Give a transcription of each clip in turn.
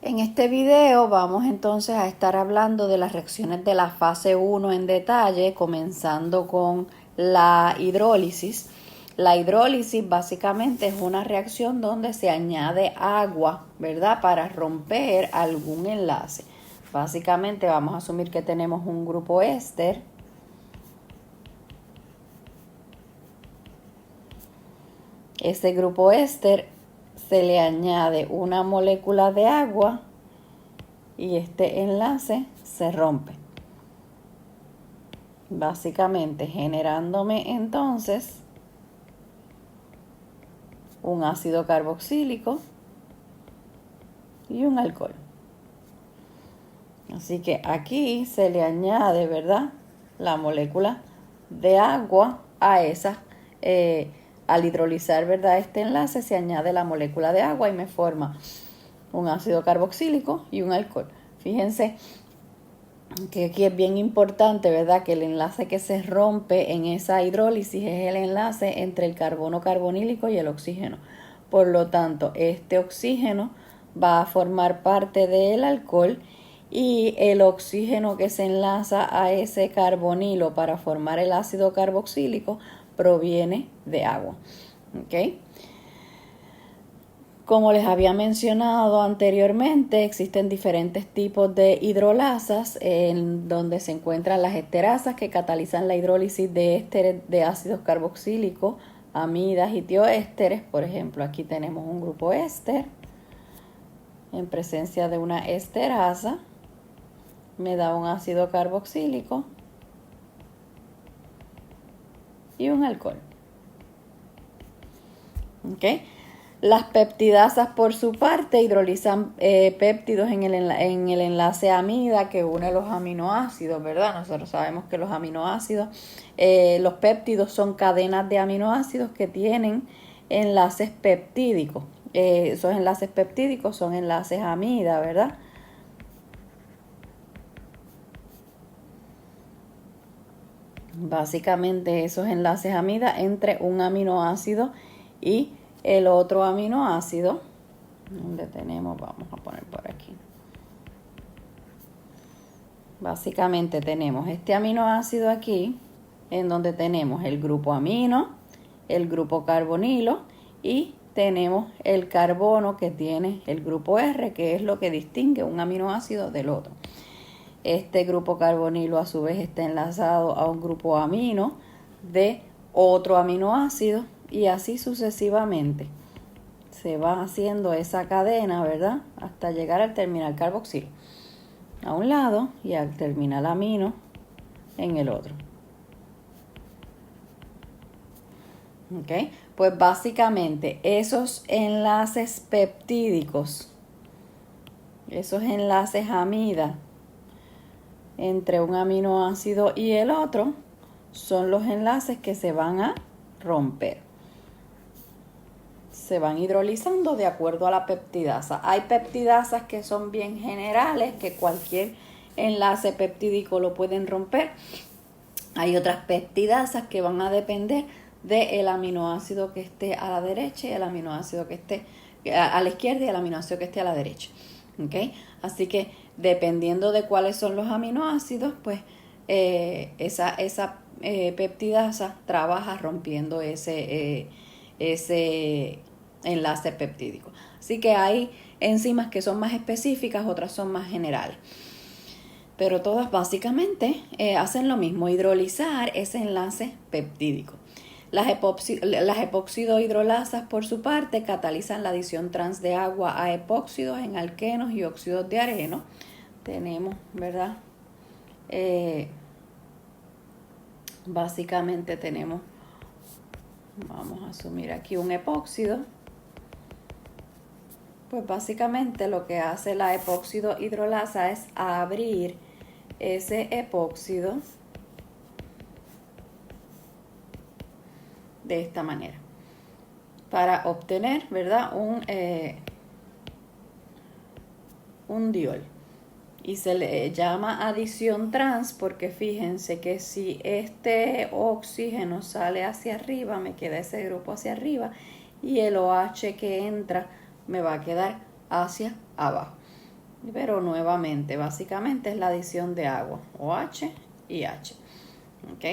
En este video vamos entonces a estar hablando de las reacciones de la fase 1 en detalle, comenzando con la hidrólisis. La hidrólisis básicamente es una reacción donde se añade agua, ¿verdad?, para romper algún enlace. Básicamente vamos a asumir que tenemos un grupo éster. Ese grupo éster se le añade una molécula de agua y este enlace se rompe. Básicamente generándome entonces un ácido carboxílico y un alcohol. Así que aquí se le añade, ¿verdad?, la molécula de agua a esa, al hidrolizar, ¿verdad?, este enlace se añade la molécula de agua y me forma un ácido carboxílico y un alcohol. Fíjense que aquí es bien importante, ¿verdad?, que el enlace que se rompe en esa hidrólisis es el enlace entre el carbono carbonílico y el oxígeno. Por lo tanto, este oxígeno va a formar parte del alcohol y el oxígeno que se enlaza a ese carbonilo para formar el ácido carboxílico proviene de agua. ¿Ok? Como les había mencionado anteriormente, existen diferentes tipos de hidrolasas en donde se encuentran las esterasas que catalizan la hidrólisis de ésteres de ácidos carboxílicos, amidas y tioésteres. Por ejemplo, aquí tenemos un grupo éster en presencia de una esterasa. Me da un ácido carboxílico y un alcohol. ¿Ok? Las peptidasas, por su parte, hidrolizan péptidos en el enlace amida que une los aminoácidos, ¿verdad? Nosotros sabemos que los aminoácidos, los péptidos son cadenas de aminoácidos que tienen enlaces peptídicos. Esos enlaces peptídicos son enlaces amida, ¿verdad? Básicamente esos enlaces amida entre un aminoácido y el otro aminoácido, donde tenemos, vamos a poner por aquí. Básicamente tenemos este aminoácido aquí, en donde tenemos el grupo amino, el grupo carbonilo y tenemos el carbono que tiene el grupo R, que es lo que distingue un aminoácido del otro. Este grupo carbonilo a su vez está enlazado a un grupo amino de otro aminoácido y así sucesivamente. Se va haciendo esa cadena, ¿verdad?, hasta llegar al terminal carboxilo a un lado y al terminal amino en el otro. ¿Ok? Pues básicamente esos enlaces peptídicos, esos enlaces amida entre un aminoácido y el otro, son los enlaces que se van a romper. Se van hidrolizando de acuerdo a la peptidasa. Hay peptidasas que son bien generales, que cualquier enlace peptídico lo pueden romper. Hay otras peptidasas que van a depender del aminoácido que esté a la derecha y el aminoácido que esté a la izquierda y el aminoácido que esté a la derecha. ¿Okay? Así que dependiendo de cuáles son los aminoácidos, pues esa peptidasa trabaja rompiendo ese enlace peptídico. Así que hay enzimas que son más específicas, otras son más generales. Pero todas básicamente hacen lo mismo, hidrolizar ese enlace peptídico. Las epóxido-hidrolasas, por su parte, catalizan la adición trans de agua a epóxidos en alquenos y óxidos de areno. Tenemos, ¿verdad? Básicamente tenemos, vamos a asumir aquí un epóxido. Pues básicamente lo que hace la epóxido-hidrolasa es abrir ese epóxido de esta manera para obtener, ¿verdad?, un diol. Y se le llama adición trans porque fíjense que si este oxígeno sale hacia arriba, me queda ese grupo hacia arriba y el OH que entra me va a quedar hacia abajo. Pero nuevamente, básicamente es la adición de agua, OH y H. ¿Ok?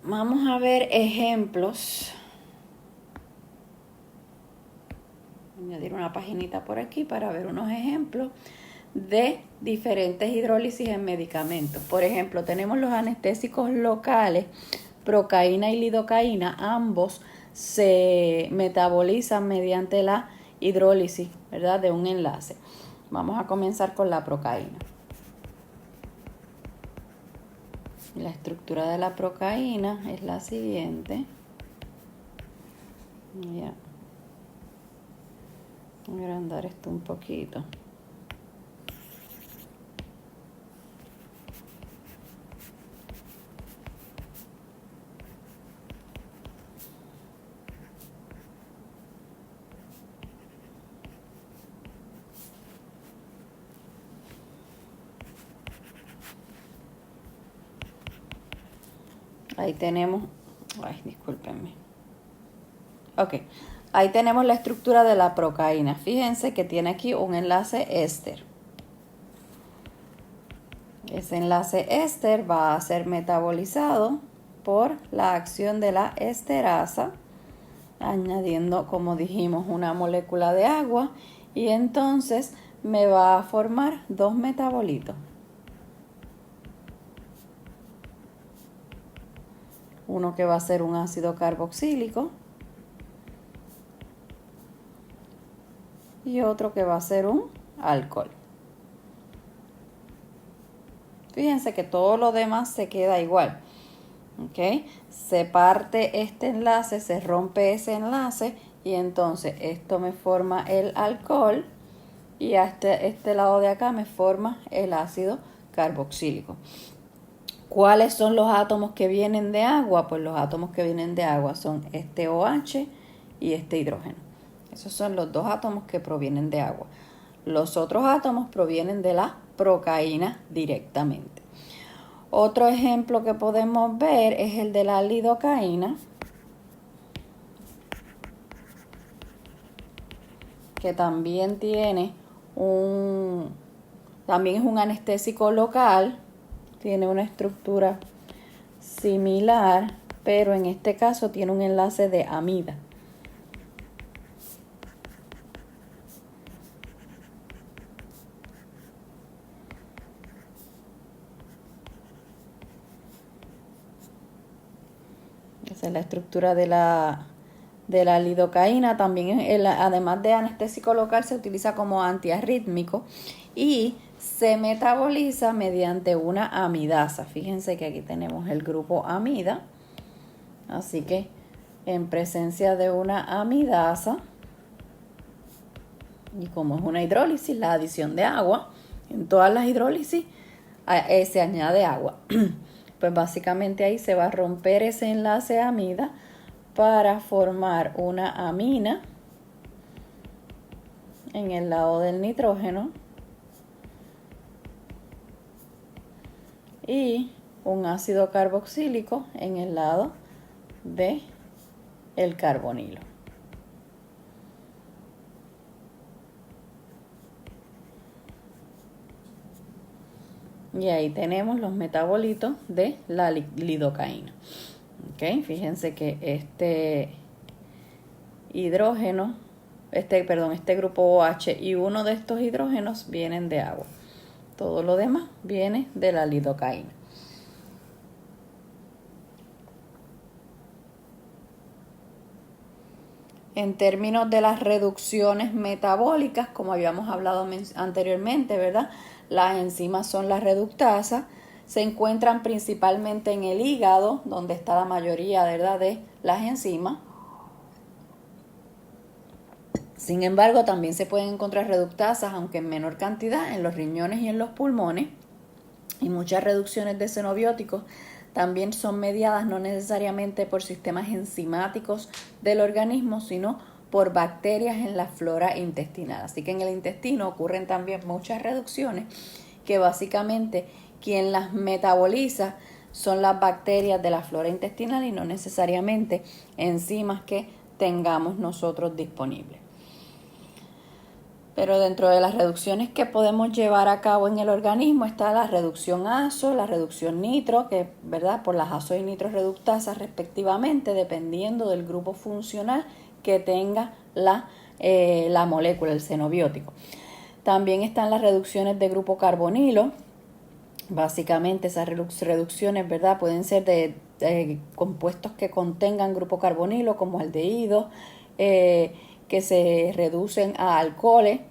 Vamos a ver ejemplos. Voy a añadir una paginita por aquí para ver unos ejemplos de diferentes hidrólisis en medicamentos. Por ejemplo, tenemos los anestésicos locales, procaína y lidocaína, ambos se metabolizan mediante la hidrólisis, ¿verdad?, de un enlace. Vamos a comenzar con la procaína. La estructura de la procaína es la siguiente. Ya. Voy a agrandar esto un poquito. Ahí tenemos, ay, discúlpenme. Ok, ahí tenemos la estructura de la procaína. Fíjense que tiene aquí un enlace éster. Ese enlace éster va a ser metabolizado por la acción de la esterasa, añadiendo, como dijimos, una molécula de agua, y entonces me va a formar dos metabolitos. Uno que va a ser un ácido carboxílico y otro que va a ser un alcohol. Fíjense que todo lo demás se queda igual. ¿Ok? Se parte este enlace, se rompe ese enlace y entonces esto me forma el alcohol y a este lado de acá me forma el ácido carboxílico. ¿Cuáles son los átomos que vienen de agua? Pues los átomos que vienen de agua son este OH y este hidrógeno. Esos son los dos átomos que provienen de agua. Los otros átomos provienen de la procaína directamente. Otro ejemplo que podemos ver es el de la lidocaína, que también también es un anestésico local, tiene una estructura similar, pero en este caso tiene un enlace de amida. Esa es la estructura de la lidocaína. También, además de anestésico local, se utiliza como antiarrítmico y se metaboliza mediante una amidasa. Fíjense que aquí tenemos el grupo amida. Así que en presencia de una amidasa, y como es una hidrólisis, la adición de agua, en todas las hidrólisis se añade agua. Pues básicamente ahí se va a romper ese enlace amida para formar una amina en el lado del nitrógeno y un ácido carboxílico en el lado de el carbonilo. Y ahí tenemos los metabolitos de la lidocaína. ¿Ok? Fíjense que este hidrógeno, este grupo OH y uno de estos hidrógenos vienen de agua. Todo lo demás viene de la lidocaína. En términos de las reducciones metabólicas, como habíamos hablado anteriormente, ¿verdad? Las enzimas son las reductasas, se encuentran principalmente en el hígado, donde está la mayoría, ¿verdad?, de las enzimas. Sin embargo, también se pueden encontrar reductasas, aunque en menor cantidad, en los riñones y en los pulmones. Y muchas reducciones de xenobióticos también son mediadas no necesariamente por sistemas enzimáticos del organismo, sino por bacterias en la flora intestinal. Así que en el intestino ocurren también muchas reducciones que básicamente quien las metaboliza son las bacterias de la flora intestinal y no necesariamente enzimas que tengamos nosotros disponibles. Pero dentro de las reducciones que podemos llevar a cabo en el organismo está la reducción azo, la reducción nitro, que ¿verdad? Por las azo y nitro reductasas respectivamente, dependiendo del grupo funcional que tenga la molécula, el xenobiótico. También están las reducciones de grupo carbonilo. Básicamente esas reducciones, ¿verdad? Pueden ser de compuestos que contengan grupo carbonilo, como aldehídos, que se reducen a alcoholes,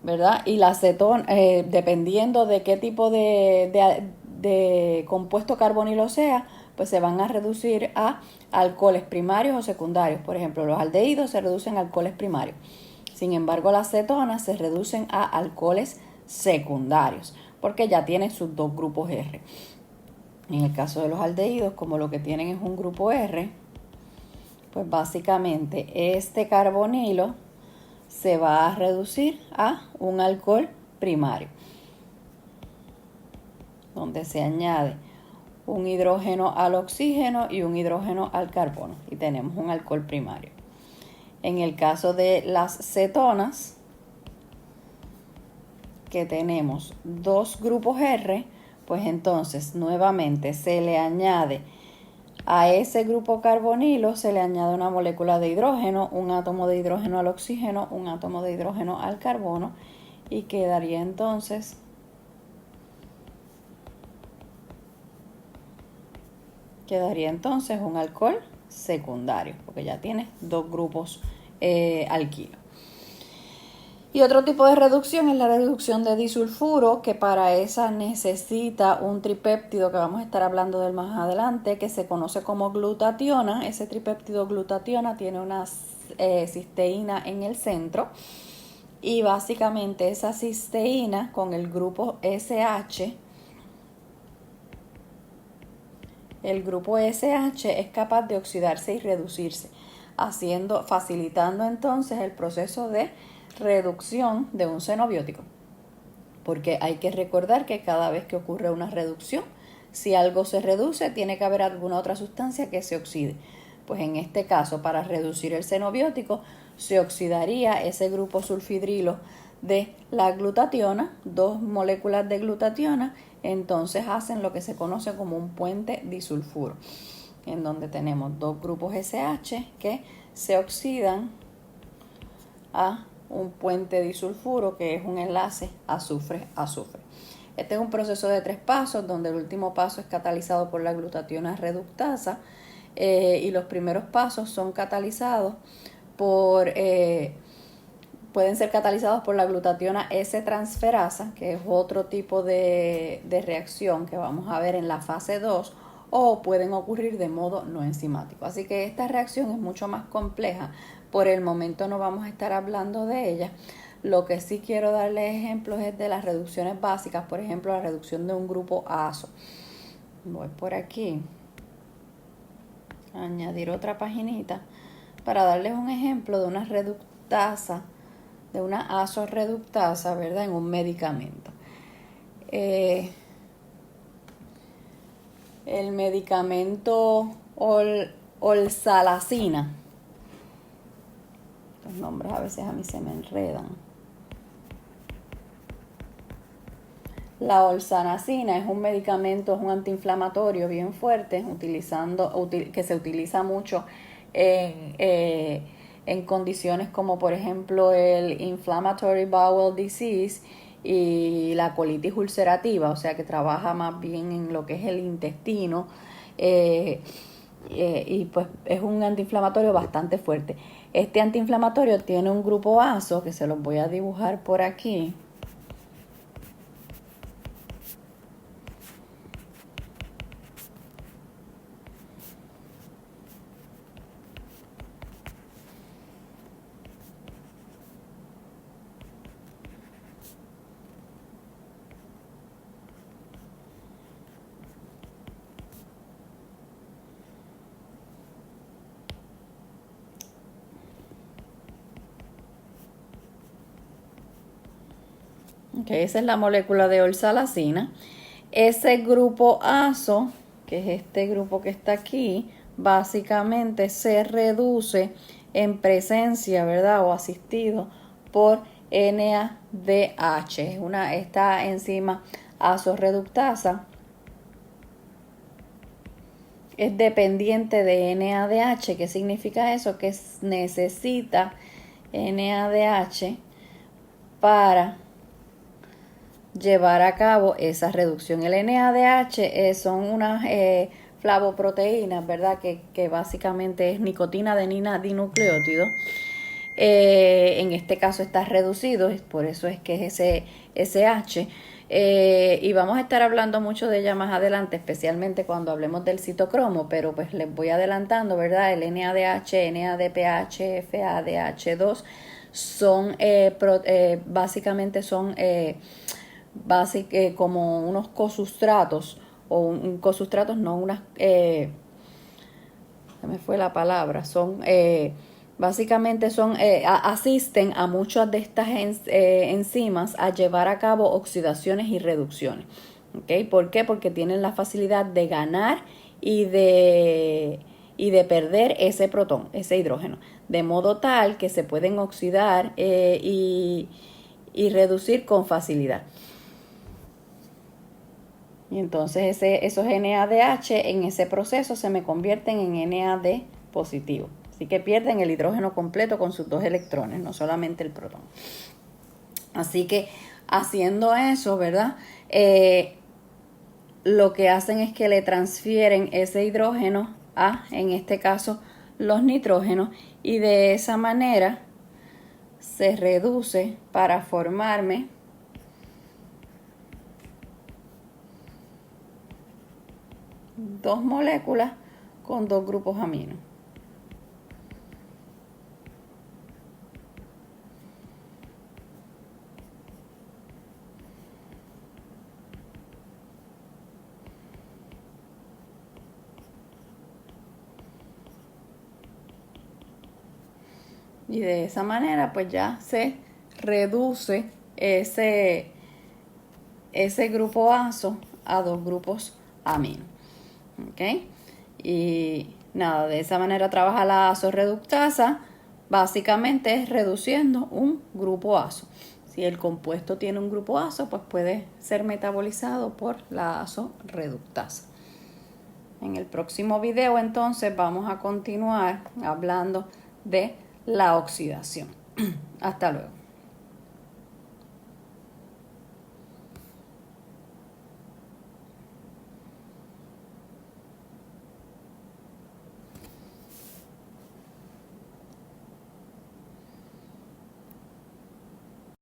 ¿verdad? Y la acetona, dependiendo de qué tipo de compuesto carbonilo sea, pues se van a reducir a alcoholes primarios o secundarios. Por ejemplo, los aldehídos se reducen a alcoholes primarios. Sin embargo, las cetonas se reducen a alcoholes secundarios, porque ya tienen sus dos grupos R. En el caso de los aldehídos, como lo que tienen es un grupo R, pues básicamente este carbonilo se va a reducir a un alcohol primario, donde se añade un hidrógeno al oxígeno y un hidrógeno al carbono, y tenemos un alcohol primario. En el caso de las cetonas, que tenemos dos grupos R, pues entonces nuevamente se le añade a ese grupo carbonilo, se le añade una molécula de hidrógeno, un átomo de hidrógeno al oxígeno, un átomo de hidrógeno al carbono, y quedaría entonces un alcohol secundario, porque ya tiene dos grupos alquilos. Y otro tipo de reducción es la reducción de disulfuro, que para esa necesita un tripéptido que vamos a estar hablando del más adelante, que se conoce como glutationa. Ese tripéptido glutationa tiene una cisteína en el centro, y básicamente esa cisteína con el grupo SH, el grupo SH es capaz de oxidarse y reducirse, facilitando entonces el proceso de reducción de un xenobiótico, porque hay que recordar que cada vez que ocurre una reducción, si algo se reduce, tiene que haber alguna otra sustancia que se oxide. Pues en este caso, para reducir el xenobiótico, se oxidaría ese grupo sulfidrilo de la glutationa, dos moléculas de glutationa, entonces hacen lo que se conoce como un puente disulfuro, en donde tenemos dos grupos SH que se oxidan a un puente disulfuro, que es un enlace azufre-azufre. Este es un proceso de 3 pasos, donde el último paso es catalizado por la glutationa reductasa, y los primeros pasos son catalizados pueden ser catalizados por la glutationa S-transferasa, que es otro tipo de reacción que vamos a ver en la fase 2, o pueden ocurrir de modo no enzimático. Así que esta reacción es mucho más compleja. Por el momento no vamos a estar hablando de ella. Lo que sí quiero darles ejemplos es de las reducciones básicas, por ejemplo, la reducción de un grupo azo. Voy por aquí a añadir otra paginita para darles un ejemplo de una reductasa, de una azo reductasa, ¿verdad? En un medicamento. El medicamento olsalacina. Los nombres a veces a mí se me enredan. La olsanacina es un medicamento, es un antiinflamatorio bien fuerte, que se utiliza mucho en condiciones como por ejemplo el inflammatory bowel disease y la colitis ulcerativa, o sea que trabaja más bien en lo que es el intestino, y pues es un antiinflamatorio bastante fuerte. Este antiinflamatorio tiene un grupo azo, que se los voy a dibujar por aquí. Okay, esa es la molécula de olsalacina. Ese grupo azo, que es este grupo que está aquí, básicamente se reduce en presencia, ¿verdad? O asistido por NADH. Esta enzima azoreductasa es dependiente de NADH. ¿Qué significa eso? Que necesita NADH para llevar a cabo esa reducción. El NADH son unas flavoproteínas, ¿verdad? Que básicamente es nicotina, adenina, dinucleótido. En este caso está reducido, por eso es que es ese SH. Y vamos a estar hablando mucho de ella más adelante, especialmente cuando hablemos del citocromo, pero pues les voy adelantando, ¿verdad? El NADH, NADPH, FADH2 son básicamente son como unos cosustratos, o un cosustratos, no unas, se me fue la palabra, son básicamente son asisten a muchas de estas enzimas a llevar a cabo oxidaciones y reducciones. ¿Okay? ¿Por qué? Porque tienen la facilidad de ganar y de perder ese protón, ese hidrógeno, de modo tal que se pueden oxidar y reducir con facilidad. Y entonces esos NADH en ese proceso se me convierten en NAD positivo. Así que pierden el hidrógeno completo con sus 2 electrones, no solamente el protón. Así que haciendo eso, ¿verdad? Lo que hacen es que le transfieren ese hidrógeno a, en este caso, los nitrógenos, y de esa manera se reduce para formarme dos moléculas con 2 grupos aminos. Y de esa manera pues ya se reduce ese grupo azo a 2 grupos aminos. ¿Ok? Y nada, de esa manera trabaja la azoreductasa. Básicamente es reduciendo un grupo azo. Si el compuesto tiene un grupo azo, pues puede ser metabolizado por la azoreductasa. En el próximo video entonces vamos a continuar hablando de la oxidación. Hasta luego.